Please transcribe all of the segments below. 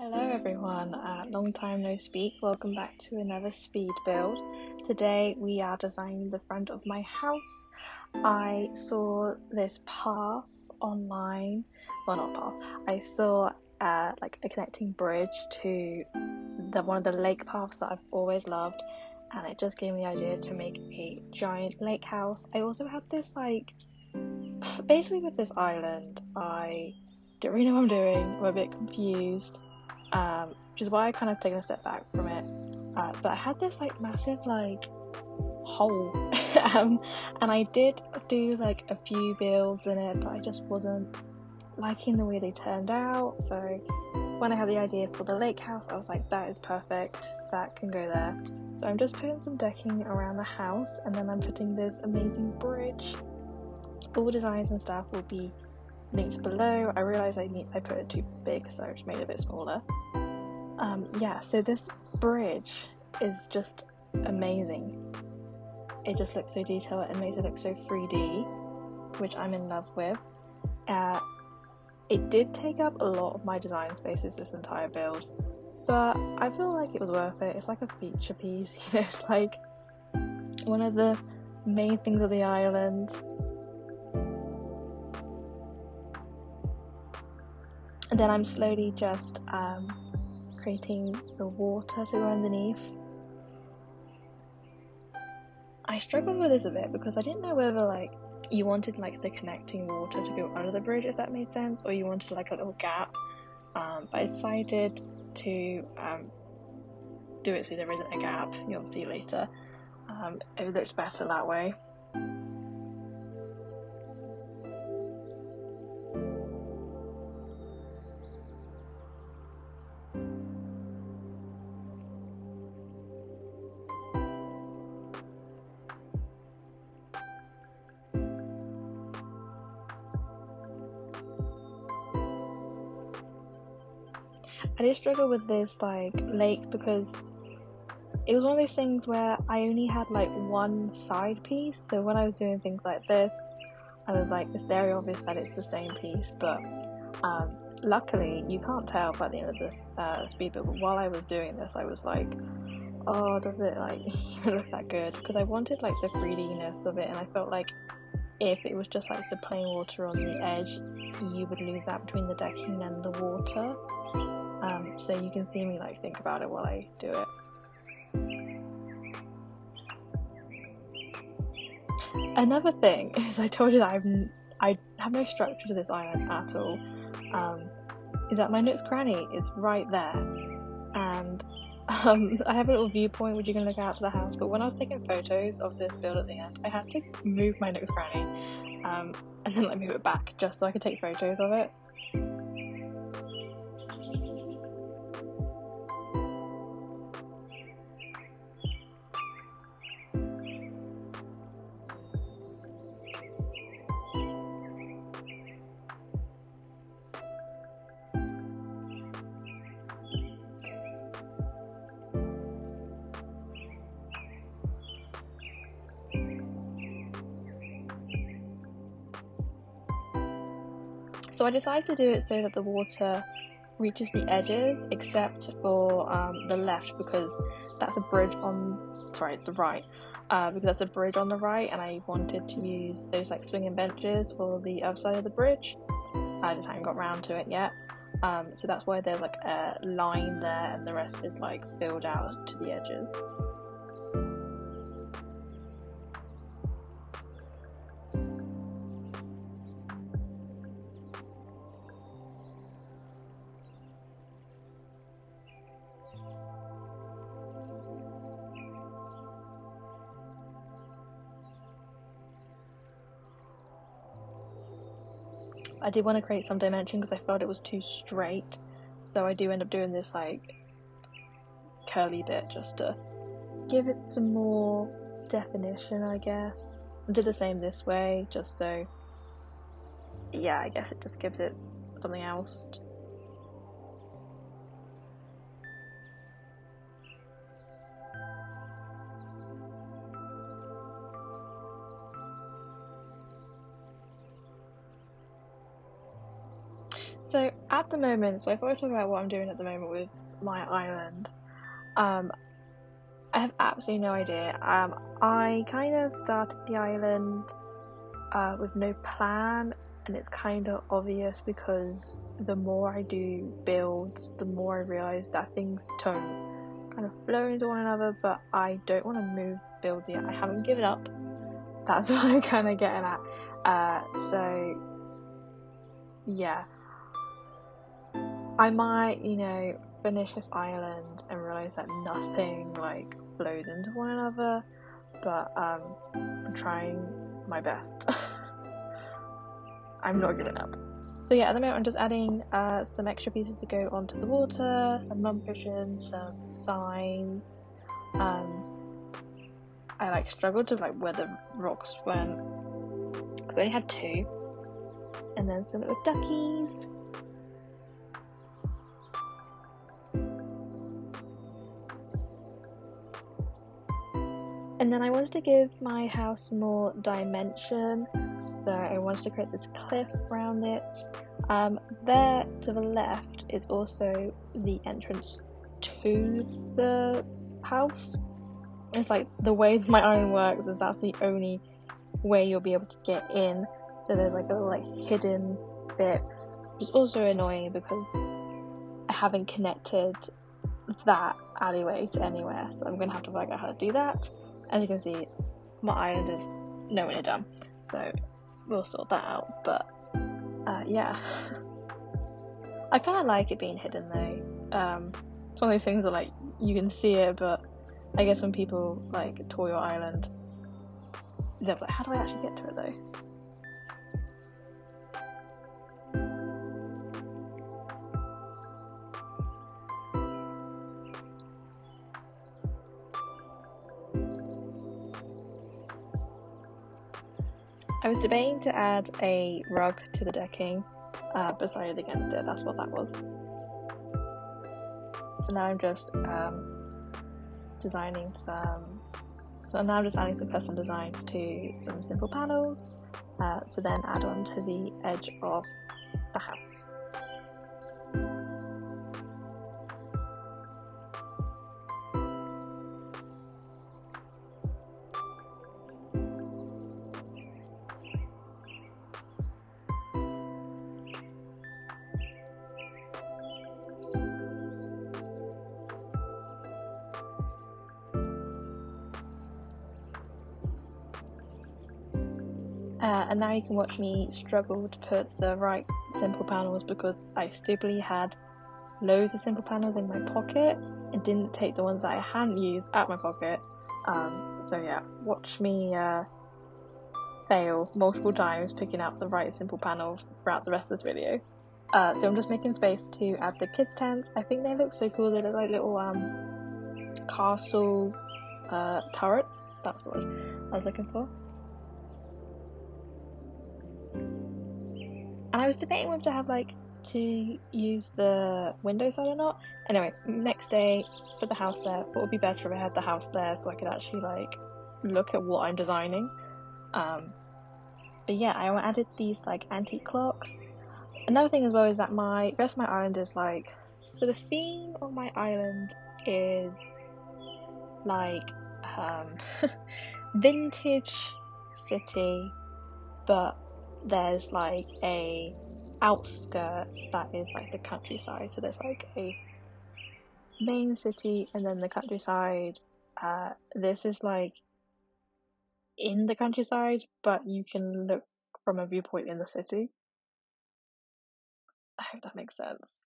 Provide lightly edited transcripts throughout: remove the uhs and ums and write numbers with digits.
Hello everyone, long time no speak. Welcome back to another speed build. Today we are designing the front of my house. I saw this path online, well not path, I saw like a connecting bridge to one of the lake paths that I've always loved, and it just gave me the idea to make a giant lake house. I also had this basically with this island, I don't really know what I'm doing, I'm a bit confused. Which is why I kind of taken a step back from it. But I had this massive hole, and I did do a few builds in it, but I just wasn't liking the way they turned out. So when I had the idea for the lake house, I was like, that is perfect, that can go there. So I'm just putting some decking around the house, and then I'm putting this amazing bridge. All designs and stuff will be linked below. I realised I put it too big, so I just made it a bit smaller. So this bridge is just amazing. It just looks so detailed and makes it look so 3D, which I'm in love with. It did take up a lot of my design spaces, this entire build, but I feel like it was worth it. It's like a feature piece, it's like one of the main things of the island. And then I'm slowly just creating the water to go underneath. I struggled with this a bit because I didn't know whether you wanted the connecting water to go under the bridge, if that made sense, or you wanted a little gap. But I decided to do it so there isn't a gap. You'll see later. It looks better that way. I did struggle with this lake because it was one of those things where I only had one side piece, so when I was doing things like this, I was like, it's very obvious that it's the same piece, but luckily you can't tell by the end of this speed build, but while I was doing this I was like, oh, does it even look that good? Because I wanted the 3D-ness of it, and I felt like if it was just the plain water on the edge, you would lose that between the decking and the water. So you can see me think about it while I do it. Another thing is, I told you that I have no structure to this island at all. Is that my nook's cranny is right there, and I have a little viewpoint which you can look out to the house, but when I was taking photos of this build at the end, I had to move my nook's cranny and then move it back just so I could take photos of it. So I decided to do it so that the water reaches the edges, except for the left, because that's a bridge on, the right, because that's a bridge on the right, and I wanted to use those swinging benches for the other side of the bridge. I just haven't got round to it yet. So that's why there's a line there, and the rest is filled out to the edges. I did want to create some dimension because I felt it was too straight, so I do end up doing this curly bit just to give it some more definition, I guess. I did the same this way, just so, yeah, I guess it just gives it something else. So at the moment, so if I talk about what I'm doing at the moment with my island, I have absolutely no idea. I kind of started the island with no plan, and it's kind of obvious because the more I do builds, the more I realise that things don't kind of flow into one another, but I don't want to move builds yet. I haven't given up. That's what I'm kind of getting at. So yeah, I might, finish this island and realise that nothing like flows into one another, but I'm trying my best. I'm not giving up. So yeah, at the moment I'm just adding some extra pieces to go onto the water, some mum cushions, some signs. I struggled to where the rocks went because I only had two, and then some little duckies. And then I wanted to give my house more dimension, so I wanted to create this cliff around it. There to the left is also the entrance to the house. It's like the way my island works is that's the only way you'll be able to get in. So there's like a little hidden bit, which is also annoying because I haven't connected that alleyway to anywhere. So I'm gonna have to figure out how to do that. As you can see, my island is nowhere near done, so we'll sort that out. But yeah, I kind of like it being hidden though. It's one of those things that you can see it, but I guess when people tour your island, they're like, how do I actually get to it though? I was debating to add a rug to the decking, but decided against it. That's what that was. So now I'm just designing some. So now I'm just adding some custom designs to some simple panels, to then add on to the edge of the house. And now you can watch me struggle to put the right simple panels because I stupidly had loads of simple panels in my pocket and didn't take the ones that I hadn't used out my pocket. So yeah, watch me fail multiple times picking out the right simple panel throughout the rest of this video. So I'm just making space to add the kids' tents. I think they look so cool. They look like little castle turrets. That's the word I was looking for. And I was debating whether to have to use the window side or not. Anyway, next day for the house there, thought it would be better if I had the house there so I could actually look at what I'm designing. But yeah, I added these antique clocks. Another thing as well is that the rest of my island is so the theme of my island is vintage city, but there's a outskirts that is the countryside. So there's a main city and then the countryside. This is in the countryside, but you can look from a viewpoint in the city. I hope that makes sense.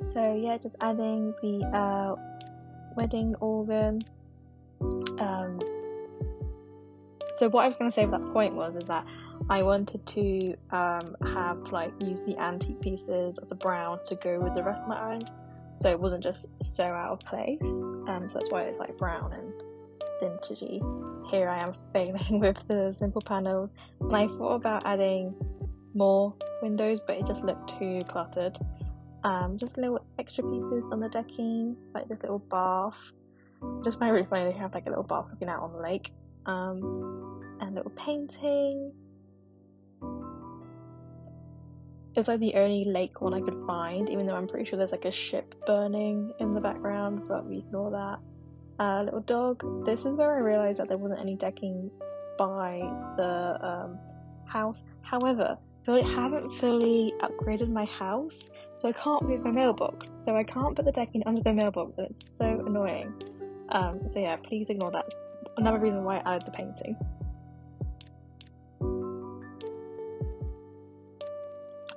So yeah, just adding the So what I was going to say at that point is that I wanted to use the antique pieces as a browns to go with the rest of my island, so it wasn't just so out of place. So that's why it's like brown and vintagey. Here I am failing with the simple panels, and I thought about adding more windows, but it just looked too cluttered. Just little extra pieces on the decking, like this little bath. Just find it really funny they have like a little bath looking out on the lake. And little painting. It was like the only lake one I could find, even though I'm pretty sure there's like a ship burning in the background, but we ignore that. Little dog. This is where I realised that there wasn't any decking by the house. However, I haven't fully upgraded my house, so I can't move my mailbox. So I can't put the decking under the mailbox, and it's so annoying. So yeah, please ignore that. Another reason why I added the painting.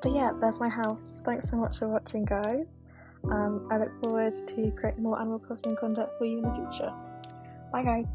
But yeah, that's my house. Thanks so much for watching, guys. I look forward to creating more Animal Crossing content for you in the future. Bye, guys.